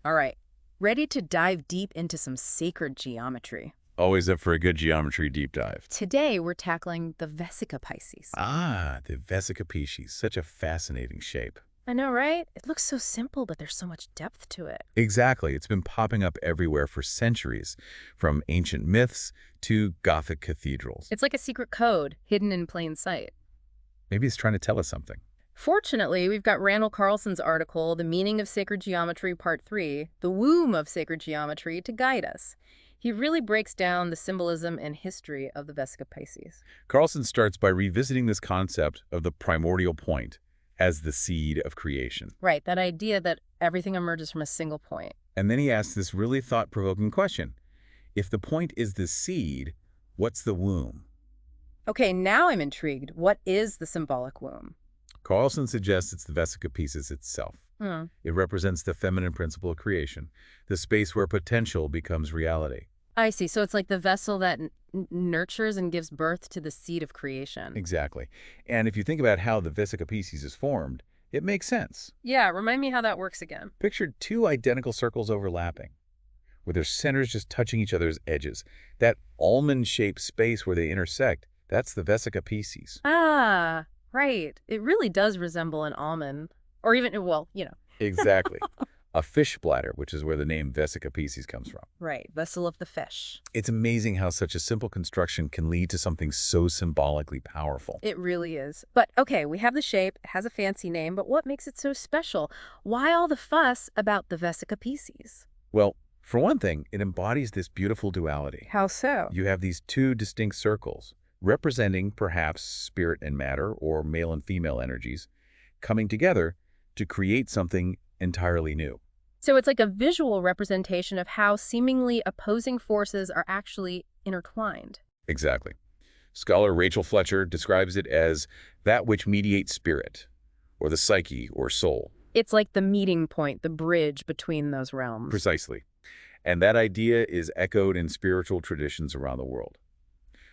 All right, ready to dive deep into some sacred geometry. Always up for a good geometry deep dive. Today, we're tackling the Vesica Piscis. Ah, the Vesica Piscis, such a fascinating shape. I know, right? It looks so simple, but there's so much depth to it. Exactly, it's been popping up everywhere for centuries, from ancient myths to Gothic cathedrals. It's like a secret code hidden in plain sight. Maybe it's trying to tell us something. Fortunately, we've got Randall Carlson's article, The Meaning of Sacred Geometry, Part 3, The Womb of Sacred Geometry, to guide us. He really breaks down the symbolism and history of the Vesica Piscis. Carlson starts by revisiting this concept of the primordial point as the seed of creation. Right, that idea that everything emerges from a single point. And then he asks this really thought-provoking question. If the point is the seed, what's the womb? Okay, now I'm intrigued. What is the symbolic womb? Carlson suggests it's the Vesica Piscis itself. Hmm. It represents the feminine principle of creation, the space where potential becomes reality. I see. So it's like the vessel that nurtures and gives birth to the seed of creation. Exactly. And if you think about how the Vesica Piscis is formed, it makes sense. Yeah, remind me how that works again. Picture two identical circles overlapping, with their centers just touching each other's edges. That almond-shaped space where they intersect, that's the Vesica Piscis. Ah, right. It really does resemble an almond. Or even, well, Exactly. A fish bladder, which is where the name Vesica Piscis comes from. Right, vessel of the fish. It's amazing how such a simple construction can lead to something so symbolically powerful. It really is. But okay, we have the shape, it has a fancy name, but what makes it so special? Why all the fuss about the Vesica Piscis? Well, for one thing, it embodies this beautiful duality. How so? You have these two distinct circles, representing perhaps spirit and matter, or male and female energies, coming together to create something entirely new. So it's like a visual representation of how seemingly opposing forces are actually intertwined. Exactly. Scholar Rachel Fletcher describes it as that which mediates spirit, or the psyche, or soul. It's like the meeting point, the bridge between those realms. Precisely. And that idea is echoed in spiritual traditions around the world.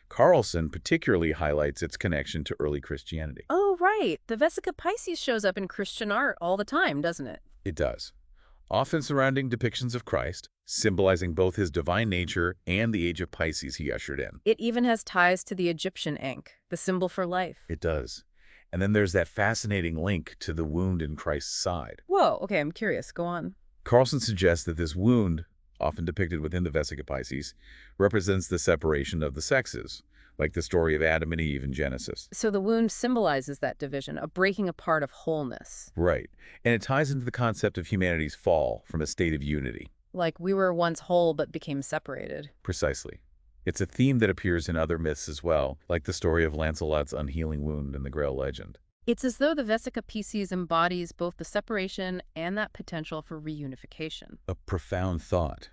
Carlson particularly highlights its connection to early Christianity. Oh, right. The Vesica Piscis shows up in Christian art all the time, doesn't it? It does. Often surrounding depictions of Christ, symbolizing both his divine nature and the age of Pisces he ushered in. It even has ties to the Egyptian ankh, the symbol for life. It does. And then there's that fascinating link to the wound in Christ's side. Whoa, okay, I'm curious. Go on. Carlson suggests that this wound, often depicted within the Vesica Piscis, represents the separation of the sexes, like the story of Adam and Eve in Genesis. So the wound symbolizes that division, a breaking apart of wholeness. Right. And it ties into the concept of humanity's fall from a state of unity. Like we were once whole but became separated. Precisely. It's a theme that appears in other myths as well, like the story of Lancelot's unhealing wound in the Grail legend. It's as though the Vesica Piscis embodies both the separation and that potential for reunification. A profound thought.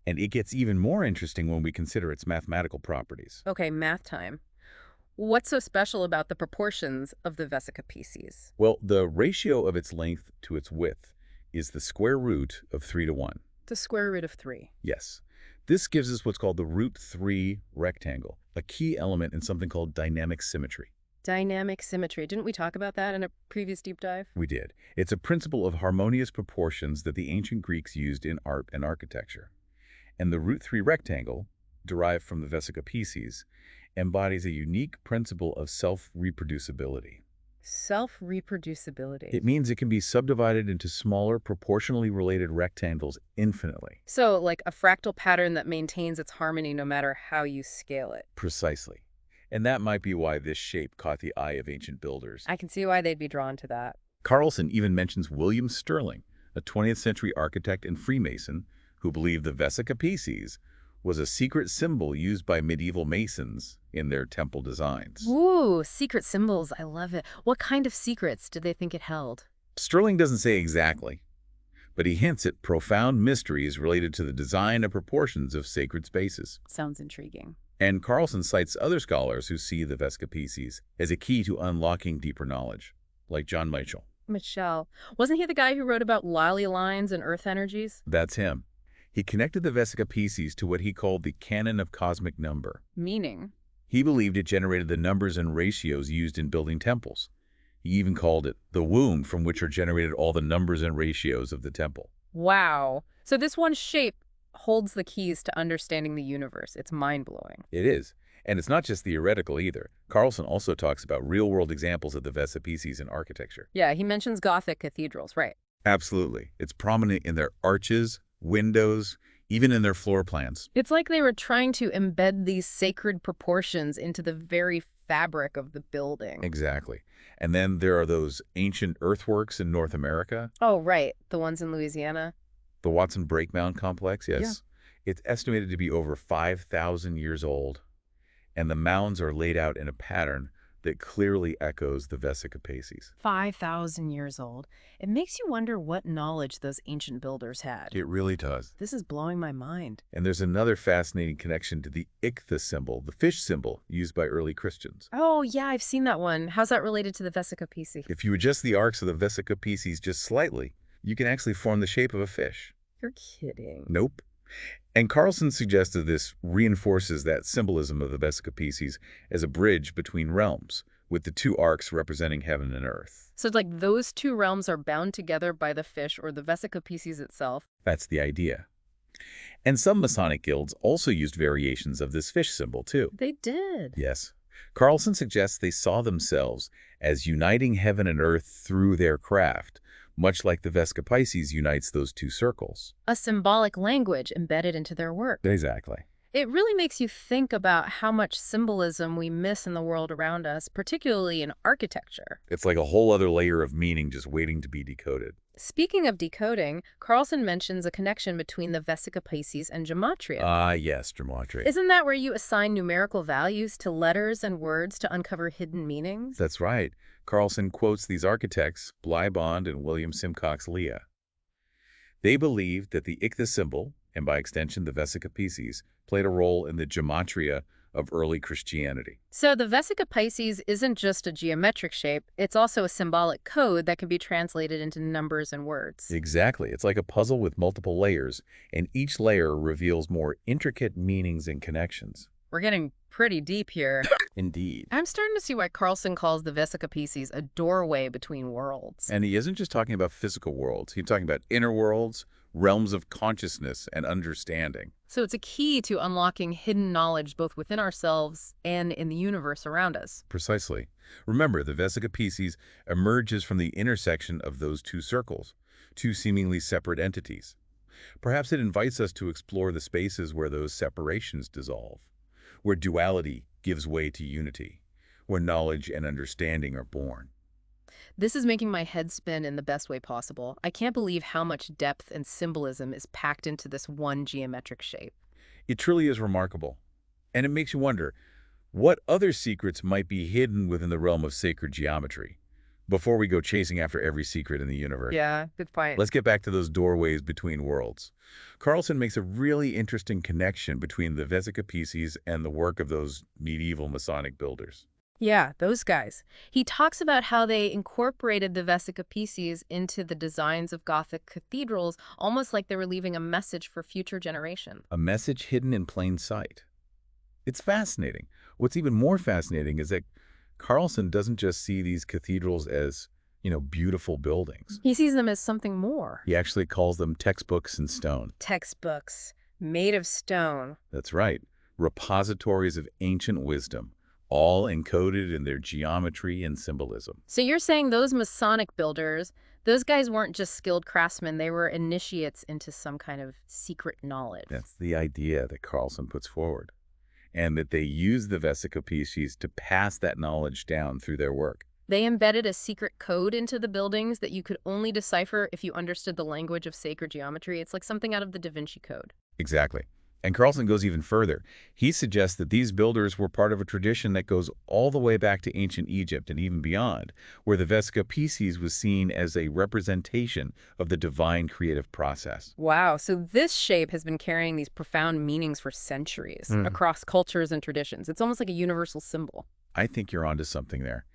And it gets even more interesting when we consider its mathematical properties. Okay, math time. What's so special about the proportions of the Vesica Piscis? Well, the ratio of its length to its width is the square root of 3 to 1. The square root of 3. Yes. This gives us what's called the root 3 rectangle, a key element in something called dynamic symmetry. Dynamic symmetry. Didn't we talk about that in a previous deep dive? We did. It's a principle of harmonious proportions that the ancient Greeks used in art and architecture. And the root 3 rectangle, derived from the Vesica Piscis, embodies a unique principle of self-reproducibility. Self-reproducibility. It means it can be subdivided into smaller, proportionally related rectangles infinitely. So like a fractal pattern that maintains its harmony no matter how you scale it. Precisely. And that might be why this shape caught the eye of ancient builders. I can see why they'd be drawn to that. Carlson even mentions William Stirling, a 20th century architect and Freemason, who believed the Vesica Piscis was a secret symbol used by medieval masons in their temple designs. Ooh, secret symbols. I love it. What kind of secrets did they think it held? Stirling doesn't say exactly, but he hints at profound mysteries related to the design and proportions of sacred spaces. Sounds intriguing. And Carlson cites other scholars who see the Vesica Piscis as a key to unlocking deeper knowledge, like John Michell. Michelle. Wasn't he the guy who wrote about Lally lines and earth energies? That's him. He connected the Vesica Piscis to what he called the canon of cosmic number. Meaning? He believed it generated the numbers and ratios used in building temples. He even called it the womb from which are generated all the numbers and ratios of the temple. Wow. So this one shape holds the keys to understanding the universe. It's mind-blowing. It is. And it's not just theoretical either. Carlson also talks about real-world examples of the Vesica Piscis in architecture. Yeah, he mentions Gothic cathedrals, right? Absolutely. It's prominent in their arches, windows, even in their floor plans. It's like they were trying to embed these sacred proportions into the very fabric of the building. Exactly. And then there are those ancient earthworks in North America. Oh, right. The ones in Louisiana. The Watson Brake Mound Complex, yes. Yeah. It's estimated to be over 5,000 years old, and the mounds are laid out in a pattern that clearly echoes the Vesica Piscis. 5,000 years old. It makes you wonder what knowledge those ancient builders had. It really does. This is blowing my mind. And there's another fascinating connection to the ichthys symbol, the fish symbol used by early Christians. Oh, yeah, I've seen that one. How's that related to the Vesica Piscis? If you adjust the arcs of the Vesica Piscis just slightly, you can actually form the shape of a fish. You're kidding. Nope. And Carlson suggested this reinforces that symbolism of the Vesica Piscis as a bridge between realms, with the two arcs representing heaven and earth. So it's like those two realms are bound together by the fish or the Vesica Piscis itself. That's the idea. And some Masonic guilds also used variations of this fish symbol, too. They did. Yes. Carlson suggests they saw themselves as uniting heaven and earth through their craft, much like the Vesica Piscis unites those two circles. A symbolic language embedded into their work. Exactly. It really makes you think about how much symbolism we miss in the world around us, particularly in architecture. It's like a whole other layer of meaning just waiting to be decoded. Speaking of decoding, Carlson mentions a connection between the Vesica Piscis and gematria. Ah, yes, gematria. Isn't that where you assign numerical values to letters and words to uncover hidden meanings? That's right. Carlson quotes these architects, Bly Bond and William Simcox Leah. They believed that the ichthys symbol, and by extension the Vesica Piscis, played a role in the gematria of early Christianity. So the Vesica Piscis isn't just a geometric shape, it's also a symbolic code that can be translated into numbers and words. Exactly. It's like a puzzle with multiple layers, and each layer reveals more intricate meanings and connections. We're getting pretty deep here. Indeed. I'm starting to see why Carlson calls the Vesica Piscis a doorway between worlds. And he isn't just talking about physical worlds. He's talking about inner worlds, realms of consciousness and understanding. So it's a key to unlocking hidden knowledge both within ourselves and in the universe around us. Precisely. Remember, the Vesica Piscis emerges from the intersection of those two circles, two seemingly separate entities. Perhaps it invites us to explore the spaces where those separations dissolve, where duality gives way to unity, where knowledge and understanding are born. This is making my head spin in the best way possible. I can't believe how much depth and symbolism is packed into this one geometric shape. It truly is remarkable. And it makes you wonder, what other secrets might be hidden within the realm of sacred geometry? Before we go chasing after every secret in the universe. Yeah, good point. Let's get back to those doorways between worlds. Carlson makes a really interesting connection between the Vesica Piscis and the work of those medieval Masonic builders. Yeah, those guys. He talks about how they incorporated the Vesica Piscis into the designs of Gothic cathedrals, almost like they were leaving a message for future generations. A message hidden in plain sight. It's fascinating. What's even more fascinating is that Carlson doesn't just see these cathedrals as, beautiful buildings. He sees them as something more. He actually calls them textbooks in stone. Textbooks made of stone. That's right. Repositories of ancient wisdom, all encoded in their geometry and symbolism. So you're saying those Masonic builders, those guys weren't just skilled craftsmen, they were initiates into some kind of secret knowledge. That's the idea that Carlson puts forward, and that they use the Vesica Piscis to pass that knowledge down through their work. They embedded a secret code into the buildings that you could only decipher if you understood the language of sacred geometry. It's like something out of the Da Vinci Code. Exactly. And Carlson goes even further. He suggests that these builders were part of a tradition that goes all the way back to ancient Egypt and even beyond, where the Vesica Piscis was seen as a representation of the divine creative process. Wow, so this shape has been carrying these profound meanings for centuries across cultures and traditions. It's almost like a universal symbol. I think you're onto something there.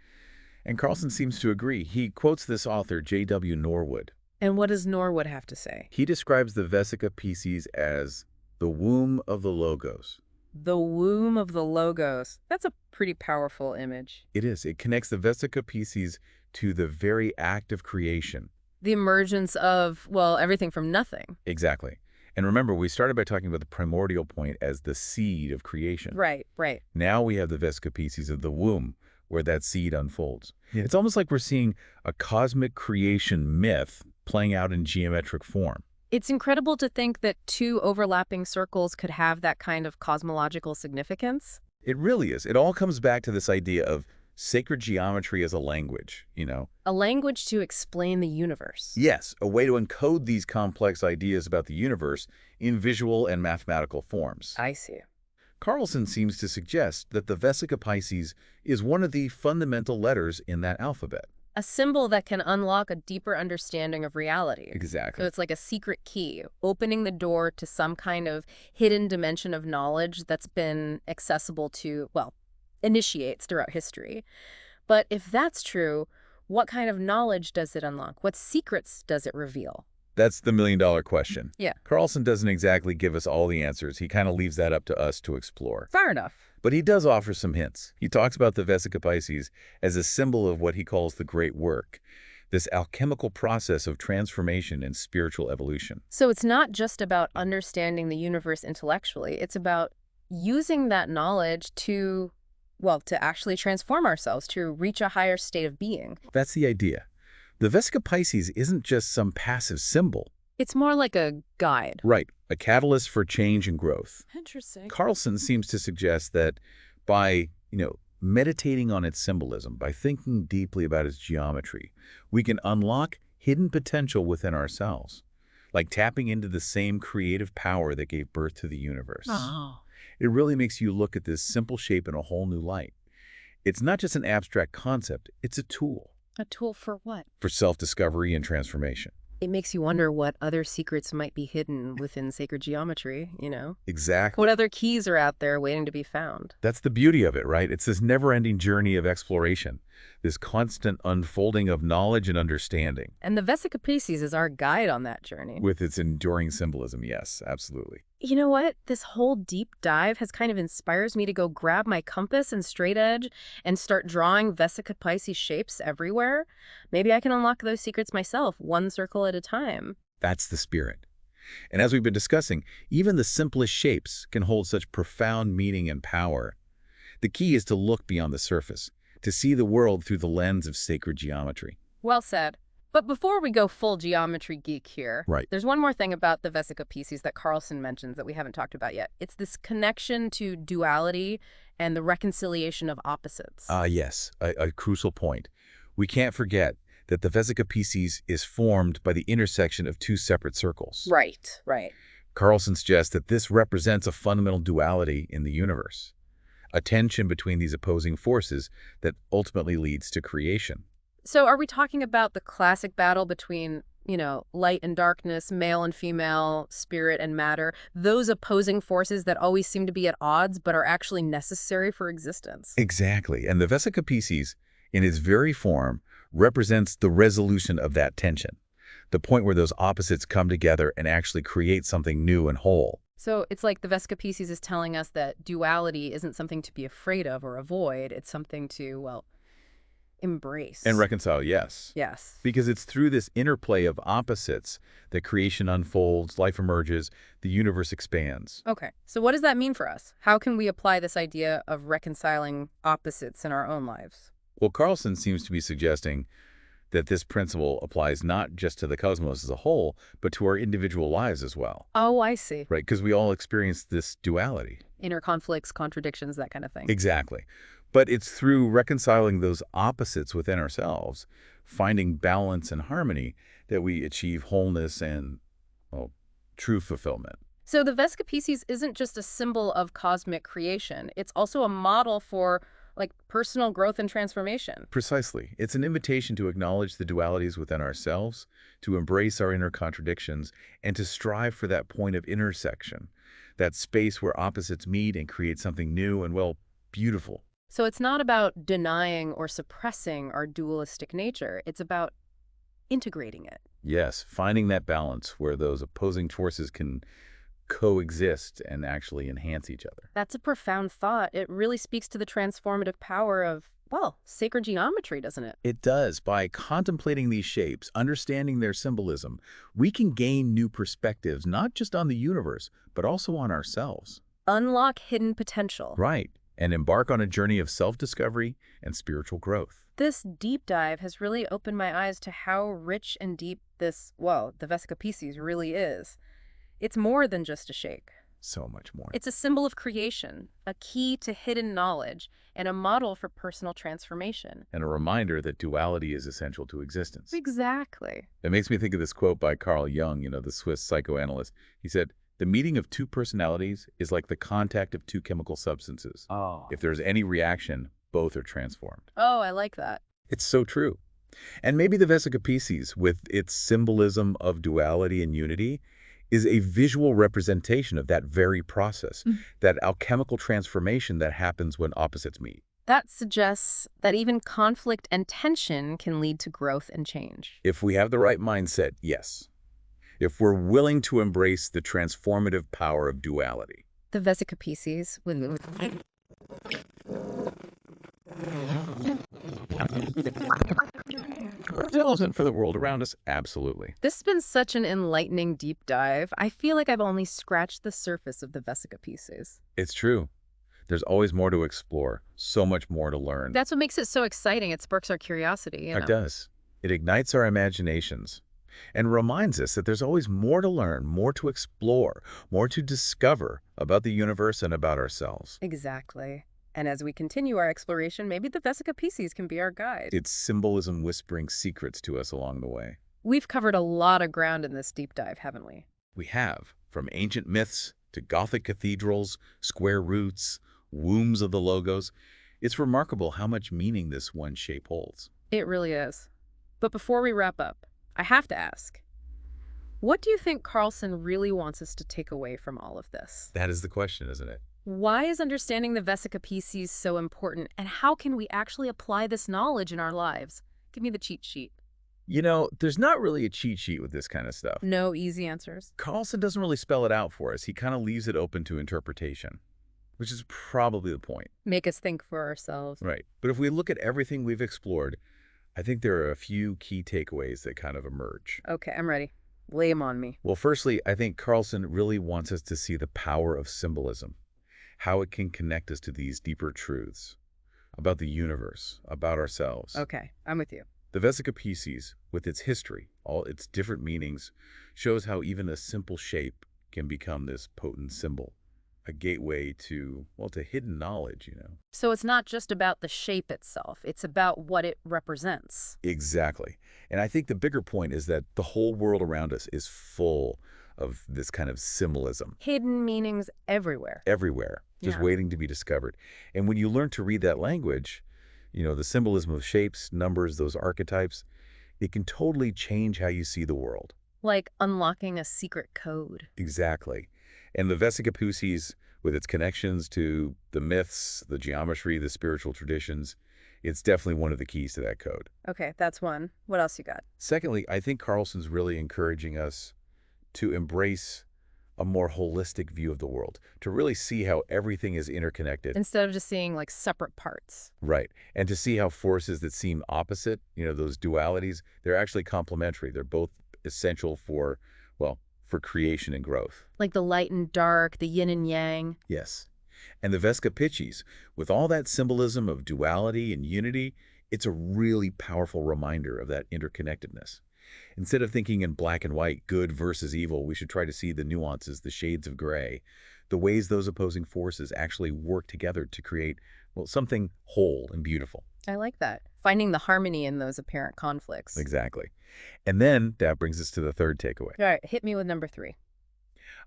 And Carlson seems to agree. He quotes this author, J.W. Norwood. And what does Norwood have to say? He describes the Vesica Piscis as the womb of the Logos. The womb of the Logos. That's a pretty powerful image. It is. It connects the Vesica Piscis to the very act of creation. The emergence of, well, everything from nothing. Exactly. And remember, we started by talking about the primordial point as the seed of creation. Right, right. Now we have the Vesica Piscis of the womb, where that seed unfolds. Yeah. It's almost like we're seeing a cosmic creation myth playing out in geometric form. It's incredible to think that two overlapping circles could have that kind of cosmological significance. It really is. It all comes back to this idea of sacred geometry as a language, A language to explain the universe. Yes, a way to encode these complex ideas about the universe in visual and mathematical forms. I see. Carlson seems to suggest that the Vesica Piscis is one of the fundamental letters in that alphabet. A symbol that can unlock a deeper understanding of reality. Exactly. So it's like a secret key, opening the door to some kind of hidden dimension of knowledge that's been accessible to, well, initiates throughout history. But if that's true, what kind of knowledge does it unlock? What secrets does it reveal? That's the million-dollar question. Yeah. Carlson doesn't exactly give us all the answers. He kind of leaves that up to us to explore. Fair enough. But he does offer some hints. He talks about the Vesica Piscis as a symbol of what he calls the great work, this alchemical process of transformation and spiritual evolution. So it's not just about understanding the universe intellectually. It's about using that knowledge to, well, to actually transform ourselves, to reach a higher state of being. That's the idea. The Vesica Piscis isn't just some passive symbol. It's more like a guide. Right, a catalyst for change and growth. Interesting. Carlson seems to suggest that by, meditating on its symbolism, by thinking deeply about its geometry, we can unlock hidden potential within ourselves, like tapping into the same creative power that gave birth to the universe. Oh. It really makes you look at this simple shape in a whole new light. It's not just an abstract concept, it's a tool. A tool for what? For self-discovery and transformation. It makes you wonder what other secrets might be hidden within sacred geometry, Exactly. What other keys are out there waiting to be found? That's the beauty of it, right? It's this never-ending journey of exploration, this constant unfolding of knowledge and understanding. And the Vesica Piscis is our guide on that journey. With its enduring symbolism, yes, absolutely. You know what? This whole deep dive has kind of inspires me to go grab my compass and straight edge and start drawing Vesica Piscis shapes everywhere. Maybe I can unlock those secrets myself, one circle at a time. That's the spirit. And as we've been discussing, even the simplest shapes can hold such profound meaning and power. The key is to look beyond the surface, to see the world through the lens of sacred geometry. Well said. But before we go full geometry geek here, Right. There's one more thing about the Vesica Piscis that Carlson mentions that we haven't talked about yet. It's this connection to duality and the reconciliation of opposites. Yes, a crucial point. We can't forget that the Vesica Piscis is formed by the intersection of two separate circles. Right, right. Carlson suggests that this represents a fundamental duality in the universe, a tension between these opposing forces that ultimately leads to creation. So are we talking about the classic battle between, light and darkness, male and female, spirit and matter, those opposing forces that always seem to be at odds but are actually necessary for existence? Exactly. And the Vesica Piscis, in its very form, represents the resolution of that tension, the point where those opposites come together and actually create something new and whole. So it's like the Vesica Piscis is telling us that duality isn't something to be afraid of or avoid. It's something to, well, embrace. And reconcile, yes. Yes. Because it's through this interplay of opposites that creation unfolds, life emerges, the universe expands. Okay. So what does that mean for us? How can we apply this idea of reconciling opposites in our own lives? Well, Carlson seems to be suggesting that this principle applies not just to the cosmos as a whole, but to our individual lives as well. Oh, I see. Right, because we all experience this duality. Inner conflicts, contradictions, that kind of thing. Exactly. But it's through reconciling those opposites within ourselves, finding balance and harmony, that we achieve wholeness and, well, true fulfillment. So the Vesica Piscis isn't just a symbol of cosmic creation. It's also a model for, personal growth and transformation. Precisely. It's an invitation to acknowledge the dualities within ourselves, to embrace our inner contradictions, and to strive for that point of intersection, that space where opposites meet and create something new and, well, beautiful. So it's not about denying or suppressing our dualistic nature. It's about integrating it. Yes, finding that balance where those opposing forces can coexist and actually enhance each other. That's a profound thought. It really speaks to the transformative power of well, sacred geometry, doesn't it? It does. By contemplating these shapes, understanding their symbolism, we can gain new perspectives, not just on the universe, but also on ourselves. Unlock hidden potential. Right. And embark on a journey of self-discovery and spiritual growth. This deep dive has really opened my eyes to how rich and deep this, well, the Vesica Piscis really is. It's more than just a shape. So much more. It's a symbol of creation, a key to hidden knowledge, and a model for personal transformation. And a reminder that duality is essential to existence. Exactly. It makes me think of this quote by Carl Jung, the Swiss psychoanalyst. He said, "The meeting of two personalities is like the contact of two chemical substances. Oh. If there's any reaction, both are transformed." Oh, I like that. It's so true. And maybe the Vesica Piscis, with its symbolism of duality and unity, is a visual representation of that very process, that alchemical transformation that happens when opposites meet. That suggests that even conflict and tension can lead to growth and change. If we have the right mindset, yes. If we're willing to embrace the transformative power of duality. The Vesica Piscis Relevant for the world around us, absolutely. This has been such an enlightening deep dive. I feel like I've only scratched the surface of the Vesica Piscis. It's true. There's always more to explore, so much more to learn. That's what makes it so exciting. It sparks our curiosity. It does. It ignites our imaginations and reminds us that there's always more to learn, more to explore, more to discover about the universe and about ourselves. Exactly. And as we continue our exploration, maybe the Vesica Piscis can be our guide. It's symbolism whispering secrets to us along the way. We've covered a lot of ground in this deep dive, haven't we? We have, from ancient myths to Gothic cathedrals, square roots, wombs of the logos. It's remarkable how much meaning this one shape holds. It really is. But before we wrap up, I have to ask, what do you think Carlson really wants us to take away from all of this? That is the question, isn't it? Why is understanding the Vesica Piscis so important, and how can we actually apply this knowledge in our lives? Give me the cheat sheet. There's not really a cheat sheet with this kind of stuff. No easy answers. Carlson doesn't really spell it out for us. He kind of leaves it open to interpretation, which is probably the point. Make us think for ourselves. Right. But if we look at everything we've explored, I think there are a few key takeaways that kind of emerge. Okay, I'm ready. Lay them on me. Well, firstly, I think Carlson really wants us to see the power of symbolism, how it can connect us to these deeper truths about the universe, about ourselves. Okay, I'm with you. The Vesica Piscis, with its history, all its different meanings, shows how even a simple shape can become this potent symbol, a gateway to hidden knowledge. So it's not just about the shape itself, it's about what it represents. Exactly. And I think the bigger point is that the whole world around us is full of this kind of symbolism. Hidden meanings everywhere. Everywhere, just waiting to be discovered. And when you learn to read that language, the symbolism of shapes, numbers, those archetypes, it can totally change how you see the world. Like unlocking a secret code. Exactly. And the Vesica Piscis, with its connections to the myths, the geometry, the spiritual traditions, it's definitely one of the keys to that code. Okay, that's one. What else you got? Secondly, I think Carlson's really encouraging us to embrace a more holistic view of the world, to really see how everything is interconnected. Instead of just seeing like separate parts. Right. And to see how forces that seem opposite, those dualities, they're actually complementary. They're both essential for creation and growth. Like the light and dark, the yin and yang. Yes. And the Vesica Piscis, with all that symbolism of duality and unity, it's a really powerful reminder of that interconnectedness. Instead of thinking in black and white, good versus evil, we should try to see the nuances, the shades of gray, the ways those opposing forces actually work together to create, something whole and beautiful. I like that. Finding the harmony in those apparent conflicts. Exactly. And then that brings us to the third takeaway. All right, hit me with number 3.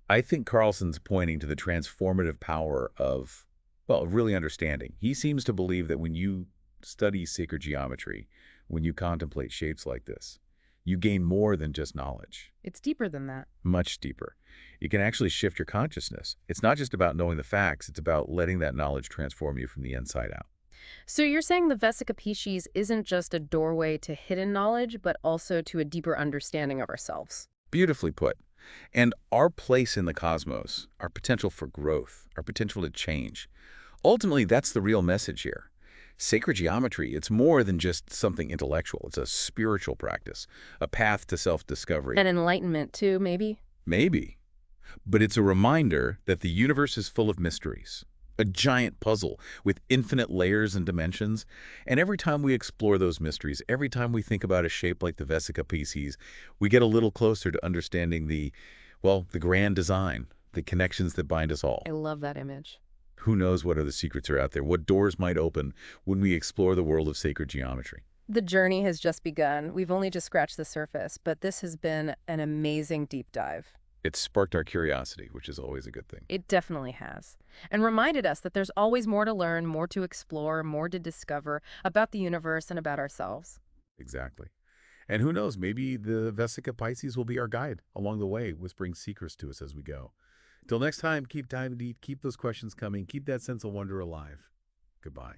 I think Carlson's pointing to the transformative power of, really understanding. He seems to believe that when you study sacred geometry, when you contemplate shapes like this, you gain more than just knowledge. It's deeper than that. Much deeper. You can actually shift your consciousness. It's not just about knowing the facts, it's about letting that knowledge transform you from the inside out. So you're saying the Vesica Piscis isn't just a doorway to hidden knowledge, but also to a deeper understanding of ourselves. Beautifully put. And our place in the cosmos, our potential for growth, our potential to change. Ultimately, that's the real message here. Sacred geometry, it's more than just something intellectual. It's a spiritual practice, a path to self-discovery. And enlightenment, too, maybe? Maybe. But it's a reminder that the universe is full of mysteries, a giant puzzle with infinite layers and dimensions. And every time we explore those mysteries, every time we think about a shape like the Vesica Piscis, we get a little closer to understanding the grand design, the connections that bind us all. I love that image. Who knows what other secrets are out there, what doors might open when we explore the world of sacred geometry. The journey has just begun. We've only just scratched the surface, but this has been an amazing deep dive. It sparked our curiosity, which is always a good thing. It definitely has. And reminded us that there's always more to learn, more to explore, more to discover about the universe and about ourselves. Exactly. And who knows, maybe the Vesica Piscis will be our guide along the way, whispering secrets to us as we go. Till next time, keep diving deep, keep those questions coming, keep that sense of wonder alive. Goodbye.